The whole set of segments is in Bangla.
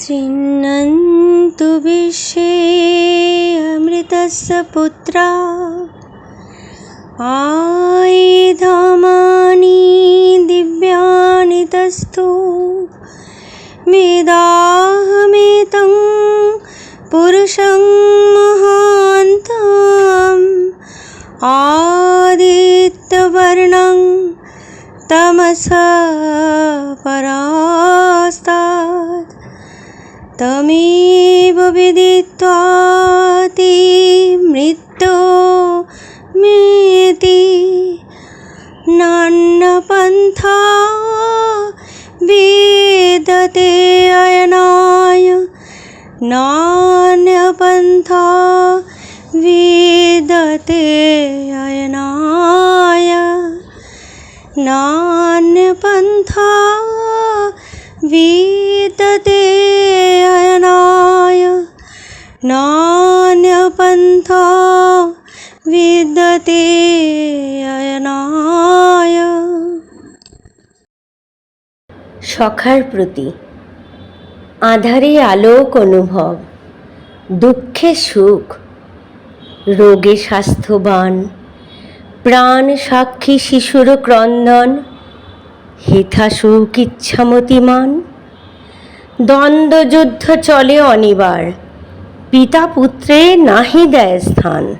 गृह्णन्तु विश्वे अमृतस्य पुत्रा आयुधानि दिव्यानि तस्थो वेदाहमेतं पुरुषं महान्तम् आदित्यवर्णं तमसा परास्तात् तमेव विदित्वा ते मृत्युमेति नान्यपन्था विद्यते अयनाय नान्यपन्था विद्यते अयनाय नान्यपन्था विद्यते अयनाय नान्यपन्था विद्यते अयनाय। সখার প্রতি। আঁধারে আলোক অনুভব, দুঃখে সুখ, রোগে স্বাস্থ্যবান, প্রাণ সাক্ষী শিশুর ক্রন্দন, হেথা সুখ ইচ্ছামতিমান। দ্বন্দ্বযুদ্ধ চলে অনিবার, পিতা পুত্রে নাহি দেয় স্থান।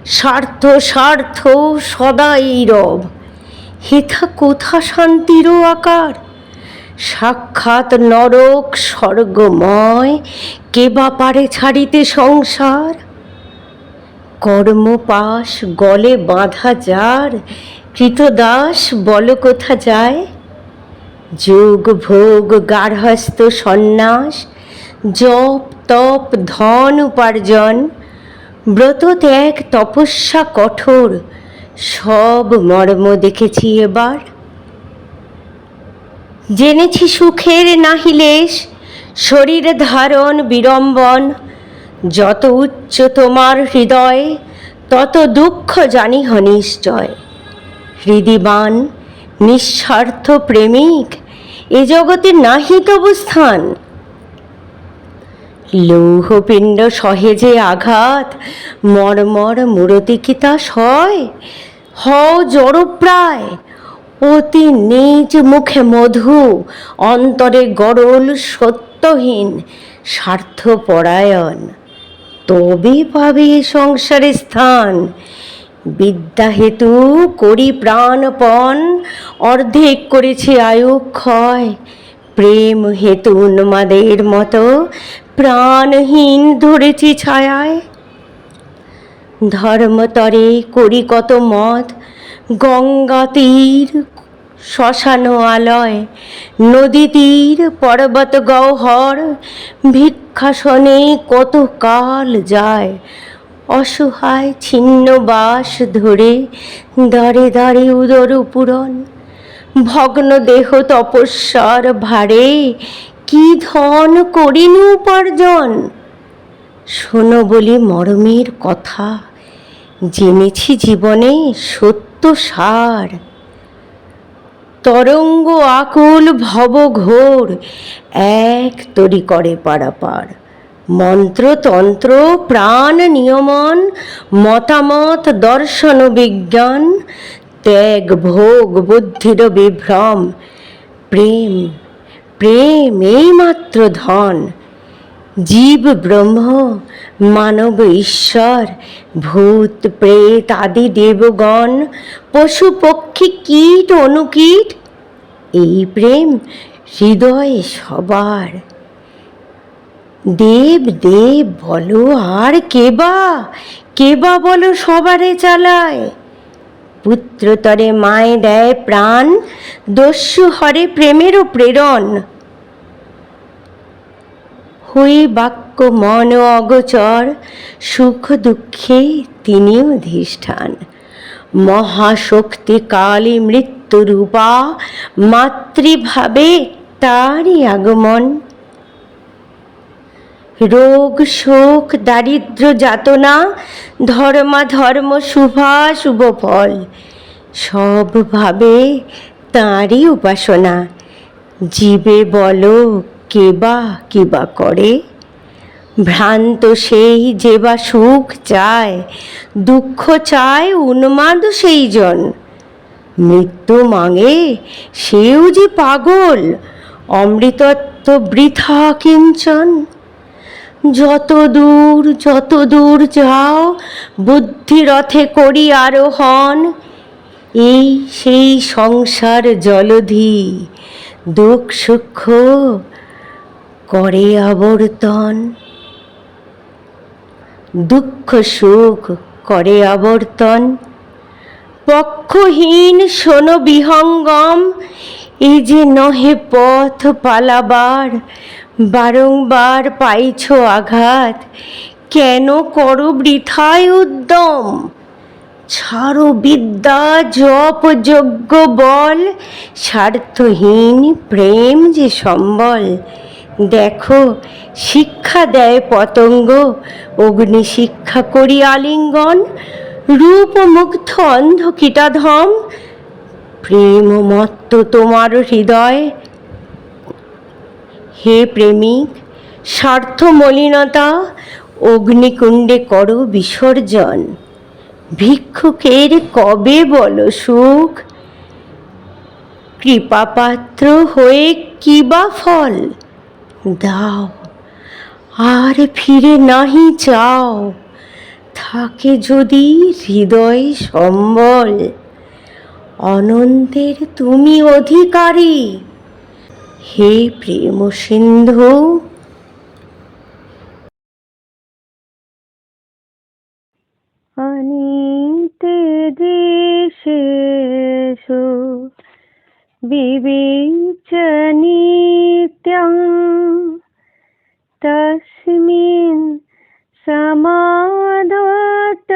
স্বার্থ স্বার্থ সদা এই রব, হেথা কোথা শান্তিরও আকার। সাক্ষাৎ নরক স্বর্গময়, কে বা পারে ছাড়িতে সংসার। কর্মপাশ গলে বাঁধা যার, কৃতদাস বল কোথা যায়। যোগ ভোগ গার্হস্থ্য সন্ন্যাস, জপ তপ ধন উপার্জন, ব্রত ত্যাগ তপস্যা কঠোর, সব মর্ম দেখেছি এবার। জেনেছি সুখের নাহি লেশ, শরীর ধারণ বিড়ম্বন। যত উচ্চ তোমার হৃদয়, তত দুঃখ জানিহ নিশ্চয়। হৃদিবান নিঃস্বার্থ প্রেমিক, এ জগতে নাহি তবু স্থান। লৌহপিণ্ড সহেজে আঘাত, মর্মর মূরতি কি তা সয়। হও জড়প্রায়, অতি নিজ মুখে মধু, অন্তরে গরল সত্যহীন স্বার্থপরায়ণ। তবে পাবে সংসারে স্থান। বিদ্যা হেতু করি প্রাণপণ, অর্ধেক করেছি আয়ু ক্ষয়। প্রেম হেতু উন্মাদের মতো, প্রাণহীন ধরেছি ছায়ায়। ধর্মতরে করি কত মত, গঙ্গা তীর শ্মশান আলয়। নদী তীর পর্বত গহ্বর, ভিক্ষাসনে কত কাল যায়। অসহায় ছিন্ন বাস ধরে, দাঁড়ে দাঁড়ে উদর পূরণ। ভগ্ন দেহ তপস্যার ভারে, কি ধন করিনু উপার্জন। শোনো বলি মরমের কথা, জেনেছি জীবনে সত্য সার। তরঙ্গ আকুল ভব ঘোর, এক তরি করে পারাপার। মন্ত্রতন্ত্র প্রাণ নিয়মন, মতামত দর্শন বিজ্ঞান। ত্যাগ ভোগ বুদ্ধির বিভ্রম, প্রেম প্রেম এই মাত্র ধন। জীব ব্রহ্ম মানব ঈশ্বর, ভূত প্রেত আদি দেবগণ। পশু পক্ষী কীট অনুকীট, এই প্রেম হৃদয়ে সবার। দেব দেব বলো আর কেবা বলো সবারে চালায়। পুত্রতরে মায় দেয় প্রাণ, দস্যু হরে প্রেমেরও প্রেরণ। হয়ে বাক্য মন অগোচর, সুখ দুঃখে তিনি অধিষ্ঠান। মহাশক্তি কালী মৃত্যুরূপা, মাতৃভাবে তারই আগমন। রোগ শোক দারিদ্র যাতনা, ধর্মাধর্ম শুভাশুভ ফল। সব ভাবে তাঁরই উপাসনা। জীবে বলো কেবা করে। ভ্রান্ত সেই যে বা সুখ চায়, দুঃখ চায় উন্মাদ সেই জন। মৃত্যু মাঙে সেও যে পাগল, অমৃতত্ব বৃথা কিঞ্চন। যত দূর যাও বুদ্ধিরথে করি আরোহণ, এই সেই সংসার জলধি দুঃখ সুখ করে আবর্তন। দুঃখ সুখ করে আবর্তন। পক্ষহীন শোনো বিহঙ্গম, এ যে নহে পথ পালাবার। বারংবার পাইছ আঘাত, কেন করো বৃথায় উদ্যম। ছাড়ো বিদ্যা জপ যজ্ঞ বল, স্বার্থহীন প্রেম যে সম্বল। দেখো শিক্ষা দেয় পতঙ্গ, অগ্নি শিক্ষা করি আলিঙ্গন। রূপ মুগ্ধ অন্ধ কীটাধম, প্রেম মত্ত তোমার হৃদয়। হে প্রেমিক, স্বার্থ মলিনতা অগ্নিকুণ্ডে করো বিসর্জন। ভিক্ষুকের কবে বলো সুখ, কৃপাপাত্র হয়ে কি বা ফল। দাও আর ফিরে নাহি চাও, থাকে যদি হৃদয় সম্বল। অনন্তের তুমি অধিকারী, হে প্রেম সিন্ধু। অনিতে দেশেষু বিবেচনিত্যং, তস্মিन् সমাদত্ত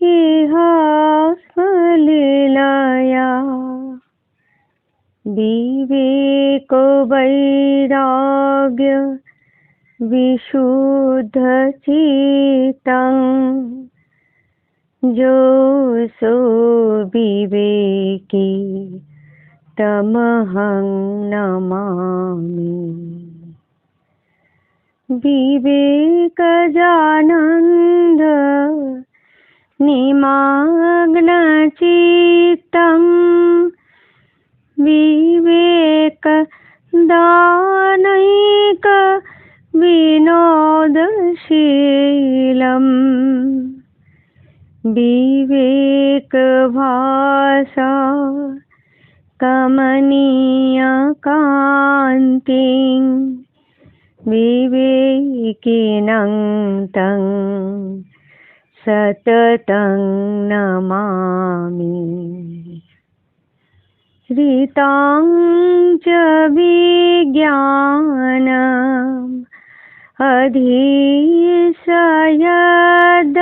ইহাস্মলীলয়া। বিবেক বৈরাগ্য বিশুদ্ধচিত্তং, जो सो विवेकी तमहं नमामि। विवेकजानन्द निमग्नचित्तं, विवेकदानैक विनोदशीलम्। विवेकभासा कमनीय कान्तिं, विवेकिनं तं सततं नमामि। ऋतां च विज्ञानम् अधीशयद,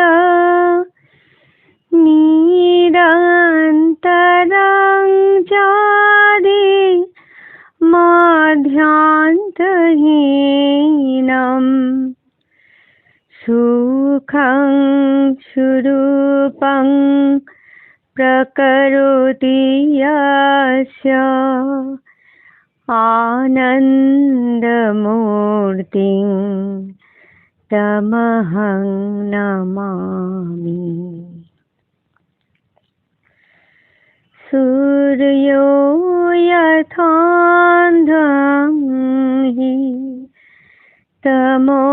निरन्तरं चादि मध्यान्तहीनं। सुखं स्वरूपं प्रकरोति यस्य, आनन्दमूर्तिं तमहं नमामि। सूर्यो यथान्धं हि तमो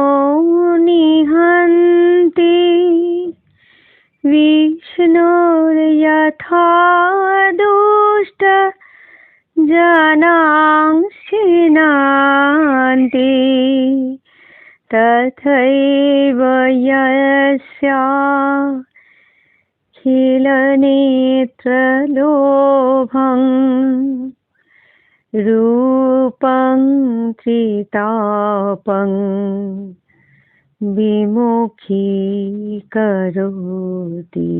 निहन्ति, विष्णुर्यथा दुष्ट जनांसि नान्ति, तथैव यस्याखिलनेत्रलोभं, रूपं त्रितापं विमुखीकरोति।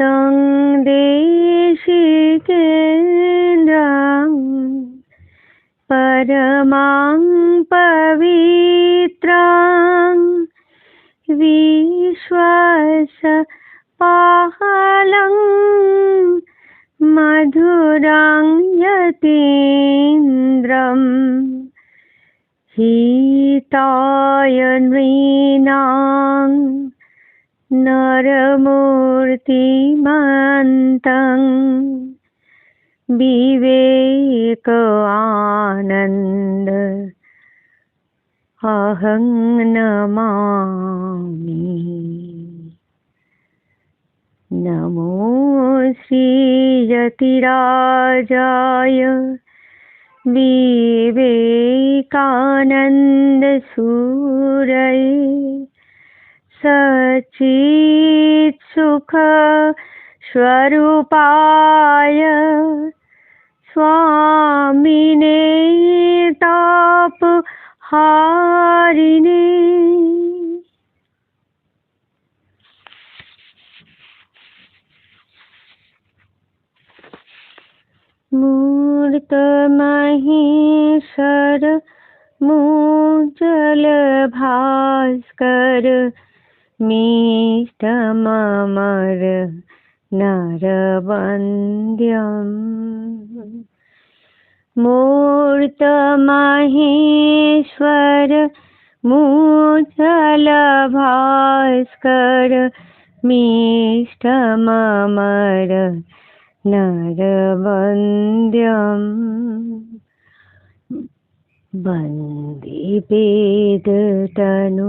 तं देशिकेन्द्रं परमां पवित्रं, विश्वासपालं मधुरं यतीन्द्रं। हिताय नृणां नरमूर्तिमन्तं विवेक आनन्द अहं नमामि। नमो श्रीयतिराजाय विवेकानन्दसूरये सच्चित्सुख स्वरूपाय स्वामिने तापहारिणे। मूर्तमहेश्वर मूर्जल भास्कर मीष्टममर नरवन्द्यम्। मूर्तमहेश्वर मूर्जल भास्कर मीष्टममर नरवन्द्यम्। वन्दे वेदतनु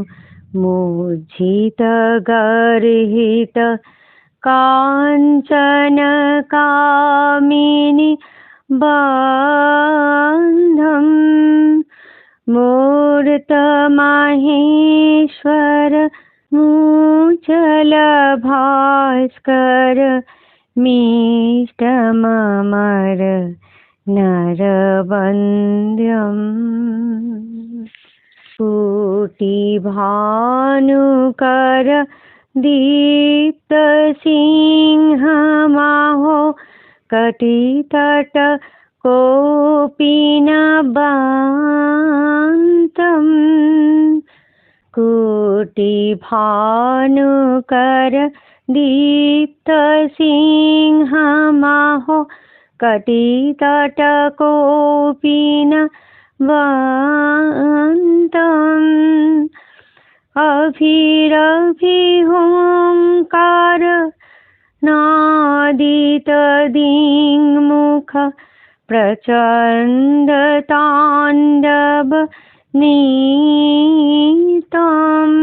मूर्छित गर्हित काञ्चन कामिनि बन्धं। मूर्तमहेश्वर मूर्छल भास्कर मीष्टममर नरवन्द्यम्। कोटिभानुकर दीप्तसिंहमाहो कटितट कोपिनबन्तं। कोटिभानुकर दीप्तसिंहमाहो कटितट कोपिनबन्तं। अभिरभिहुङ्कार नादितदिङ्मुख प्रचण्डताण्डव नीतम्।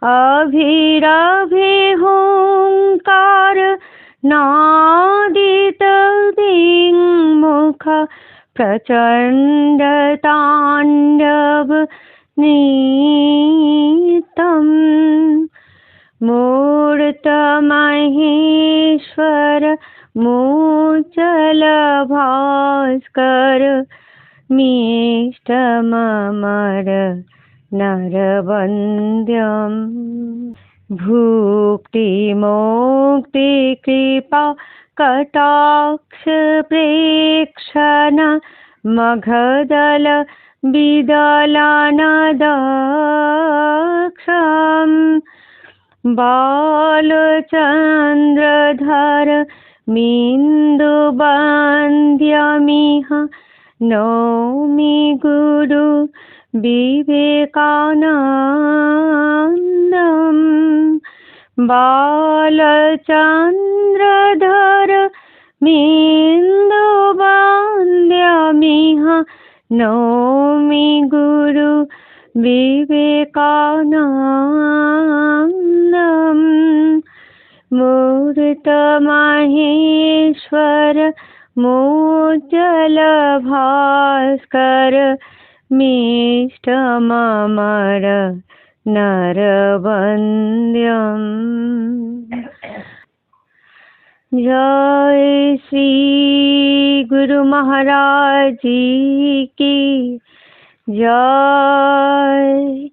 अभिरभिहुङ्कार नादितदिङ्मुख प्रचण्डताण्डव नीतम्। मूर्तमहेश्वर मूर्छल भास्कर मीष्टममर नरवन्द्यम्। भुक्तिमुक्तिकृपा कटाक्ष प्रेक्षण मघदल विदलनदक्षम्। बालचन्द्रधर मिन्दुवन्द्यमिह नौमि गुरु विवेकानन्दम्। बालचन्द्रधर मिन्दुवन्द्यमिह नौमि गुरु विवेकानन्दम्। मूर्तमहेश्वर मूर्छल भास्कर मीष्टममर नरवन्द्यम्। जय श्री गुरु महाराज जी की जय।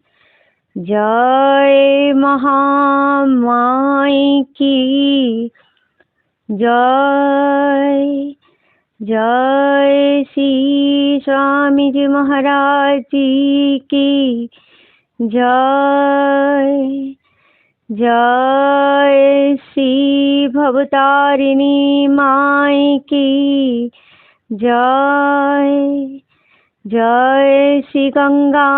जय महामाई की जय। जय श्री स्वामी जी महाराज जी की जय। जय श्री भवतारिणी माई की जय। जय श्री गंगा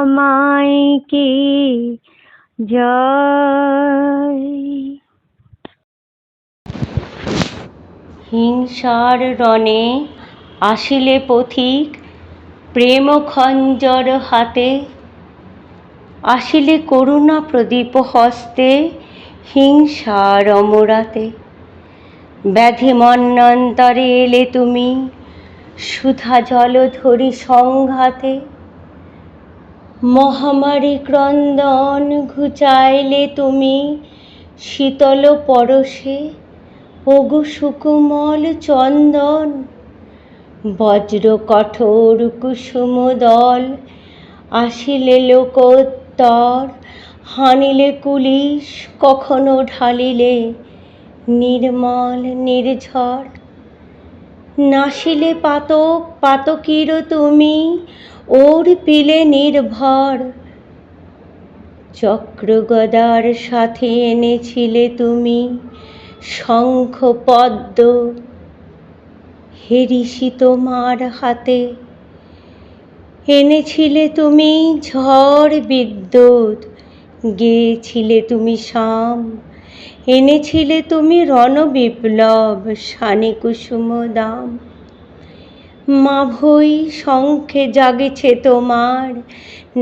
माई की जय। হিংসার রণে আসিলে পথিক প্রেম খঞ্জর হাতে, আসিলে করুণা প্রদীপ হস্তে হিংসার অমরাতে। ব্যাধি মন্বন্তরে এলে তুমি সুধা জলধরি সংঘাতে, মহামারী ক্রন্দন ঘুচাইলে তুমি শীতল পরশে ওগো সুকুমল চন্দন। বজ্র কঠোর কুসুম দল আসিলে লোকোত্তর, হানিলে কুলিশ কখনো ঢালিলে নির্মল নির্ঝর। নাসিলে পাতক পাতকীর তুমি ওর পিলে নির্ভর, চক্র গদার সাথে এনেছিলে তুমি শঙ্খ পদ্ম। হেরিসি তোমার হাতে এনেছিলে তুমি ঝড় বিদ্যুৎ, গেয়েছিলে তুমি শাম, এনেছিলে তুমি রণবিপ্লব শানে কুসুম দাম। মাভৈ শঙ্খে জাগেছে তোমার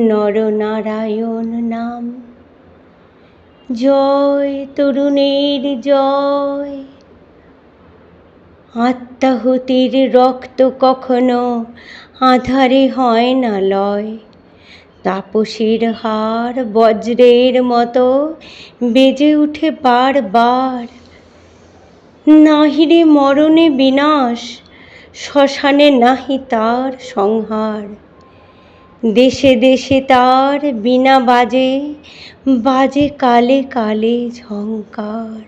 নরনারায়ণ নাম। জয় তরুণীর জয়, আত্মাহুতির রক্ত কখনো আধারে হয় না লয়। তাপসীর হার বজ্রের মতো বেজে উঠে বার বার। নাহিরে মরণে বিনাশ, শ্মশানে নাহি তার সংহার। দেশে দেশে তার বীণা বাজে, বাজে কালে কালে ঝঙ্কার।